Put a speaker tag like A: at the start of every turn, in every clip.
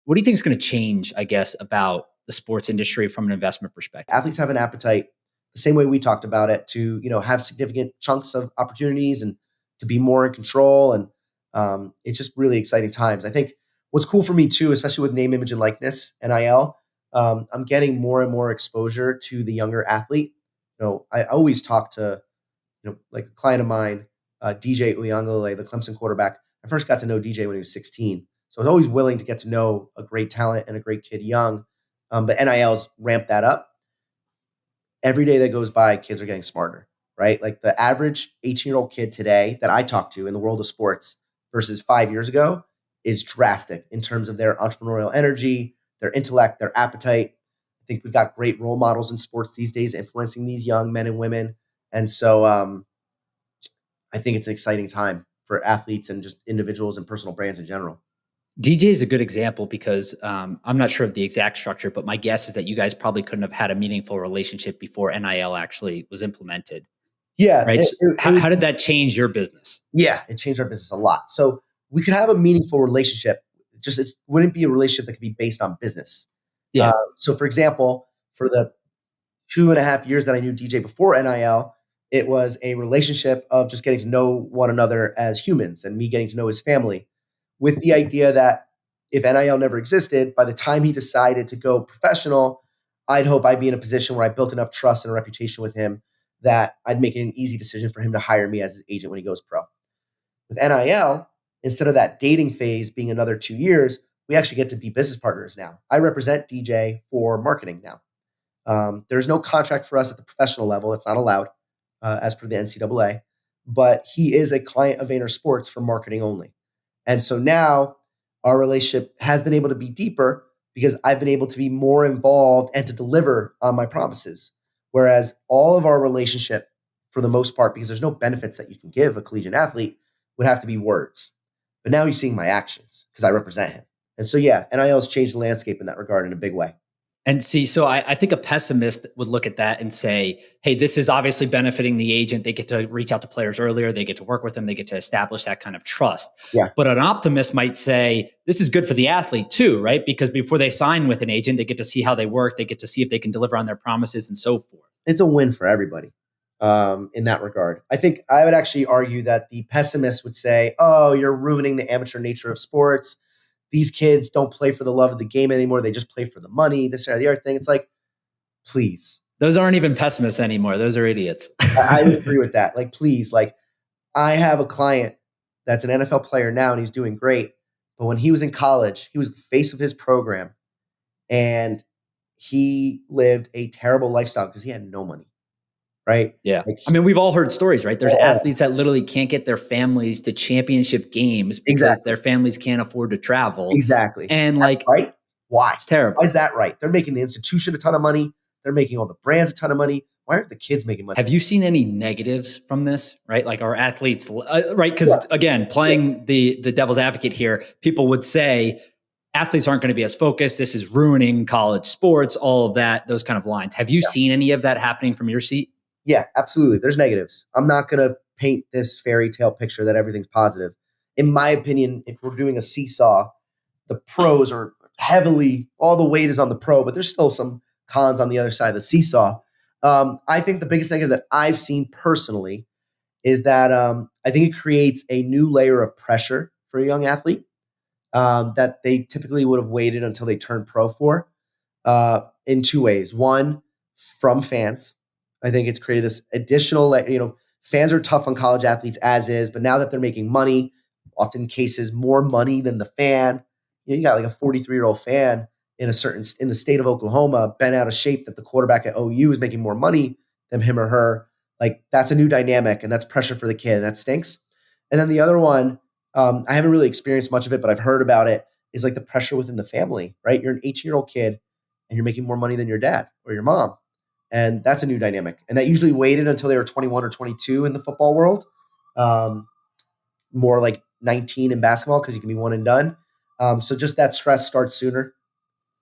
A: What do you think is going to change, I guess, about the sports industry from an investment perspective?
B: Athletes have an appetite the same way we talked about it to, have significant chunks of opportunities and to be more in control. And it's just really exciting times. I think what's cool for me too, especially with name, image, and likeness, NIL, I'm getting more and more exposure to the younger athlete. I always talk to, like a client of mine, DJ Uyunglele, the Clemson quarterback. I first got to know DJ when he was 16. So I was always willing to get to know a great talent and a great kid young. But NIL's ramped that up. Every day that goes by, kids are getting smarter, right? Like the average 18-year-old kid today that I talk to in the world of sports versus 5 years ago is drastic in terms of their entrepreneurial energy, their intellect, their appetite. I think we've got great role models in sports these days influencing these young men and women. And so I think it's an exciting time for athletes and just individuals and personal brands in general.
A: DJ is a good example because I'm not sure of the exact structure, but my guess is that you guys probably couldn't have had a meaningful relationship before NIL actually was implemented.
B: Yeah.
A: Right. So how did that change your business?
B: Yeah, it changed our business a lot. So we could have a meaningful relationship. Just it wouldn't be a relationship that could be based on business.
A: Yeah.
B: So for example, for the 2.5 years that I knew DJ before NIL, it was a relationship of just getting to know one another as humans and me getting to know his family with the idea that if NIL never existed, by the time he decided to go professional, I'd hope I'd be in a position where I built enough trust and a reputation with him that I'd make it an easy decision for him to hire me as his agent when he goes pro. With NIL, instead of that dating phase being another 2 years, we actually get to be business partners now. I represent DJ for marketing now. There's no contract for us at the professional level. It's not allowed as per the NCAA, but he is a client of Vayner Sports for marketing only. And so now our relationship has been able to be deeper because I've been able to be more involved and to deliver on my promises. Whereas all of our relationship, for the most part, because there's no benefits that you can give a collegiate athlete, would have to be words. But now he's seeing my actions because I represent him. And so, yeah, NIL has changed the landscape in that regard in a big way.
A: And see, so I think a pessimist would look at that and say, hey, this is obviously benefiting the agent. They get to reach out to players earlier. They get to work with them. They get to establish that kind of trust.
B: Yeah.
A: But an optimist might say, this is good for the athlete too, right? Because before they sign with an agent, they get to see how they work. They get to see if they can deliver on their promises and so forth.
B: It's a win for everybody in that regard. I think I would actually argue that the pessimist would say, oh, you're ruining the amateur nature of sports. These kids don't play for the love of the game anymore. They just play for the money, this or the other thing. It's like, please.
A: Those aren't even pessimists anymore. Those are idiots.
B: I agree with that. Like, please, like I have a client that's an NFL player now and he's doing great. But when he was in college, he was the face of his program and he lived a terrible lifestyle because he had no money. Right?
A: Yeah. I mean, we've all heard stories, right? There's athletes that literally can't get their families to championship games because their families can't afford to travel.
B: Exactly.
A: And
B: that's right. Why?
A: It's terrible.
B: Why is that right? They're making the institution a ton of money. They're making all the brands a ton of money. Why aren't the kids making money?
A: Have you seen any negatives from this, right? Like our athletes, right? Because again, playing the devil's advocate here, people would say athletes aren't going to be as focused. This is ruining college sports, all of that, those kind of lines. Have you seen any of that happening from your seat?
B: Yeah, absolutely. There's negatives. I'm not going to paint this fairy tale picture that everything's positive. In my opinion, if we're doing a seesaw, the pros are heavily, all the weight is on the pro, but there's still some cons on the other side of the seesaw. I think the biggest negative that I've seen personally is that I think it creates a new layer of pressure for a young athlete that they typically would have waited until they turned pro for in two ways. One, from fans. I think it's created this additional, fans are tough on college athletes as is, but now that they're making money, often cases more money than the fan. You got like a 43-year-old fan in the state of Oklahoma, bent out of shape that the quarterback at OU is making more money than him or her. Like that's a new dynamic and that's pressure for the kid and that stinks. And then the other one, I haven't really experienced much of it, but I've heard about it, is like the pressure within the family, right? You're an 18-year-old kid and you're making more money than your dad or your mom. And that's a new dynamic. And that usually waited until they were 21 or 22 in the football world. More like 19 in basketball because you can be one and done. So just that stress starts sooner.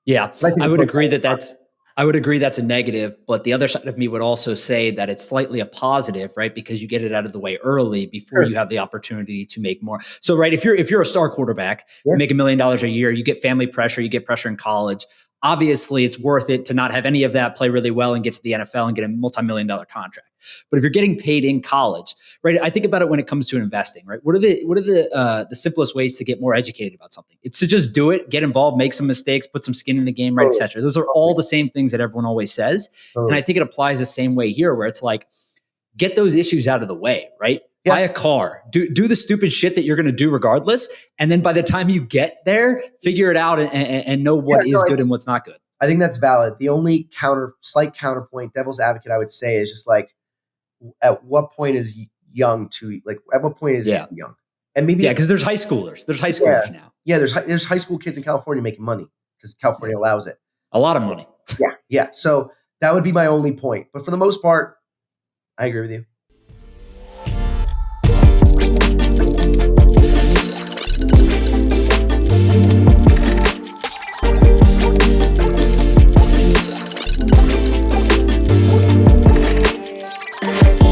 A: Yeah, I would agree that that's I would agree that's a negative, but the other side of me would also say that it's slightly a positive, right? Because you get it out of the way early before
B: Sure.
A: you have the opportunity to make more. So, right, if you're a star quarterback,
B: Yeah.
A: you make $1 million a year, you get family pressure, you get pressure in college. Obviously, it's worth it to not have any of that, play really well, and get to the NFL and get a multi-million-dollar contract. But if you're getting paid in college, right? I think about it when it comes to investing, right? What are the simplest ways to get more educated about something? It's to just do it, get involved, make some mistakes, put some skin in the game, right, et
B: Totally.
A: cetera. Those are all the same things that everyone always says. And I
B: Totally.
A: think it applies the same way here, where it's like, get those issues out of the way, right?
B: Yeah.
A: Buy a car, do the stupid shit that you're going to do regardless. And then by the time you get there, figure it out and know what is good and what's not good.
B: I think that's valid. The only slight counterpoint, devil's advocate, I would say is just like, at what point is young to like? At what point is it too young? And maybe
A: because there's high schoolers. There's high schoolers now.
B: Yeah, there's high school kids in California making money because California allows it.
A: A lot of money.
B: Yeah. So that would be my only point. But for the most part, I agree with you.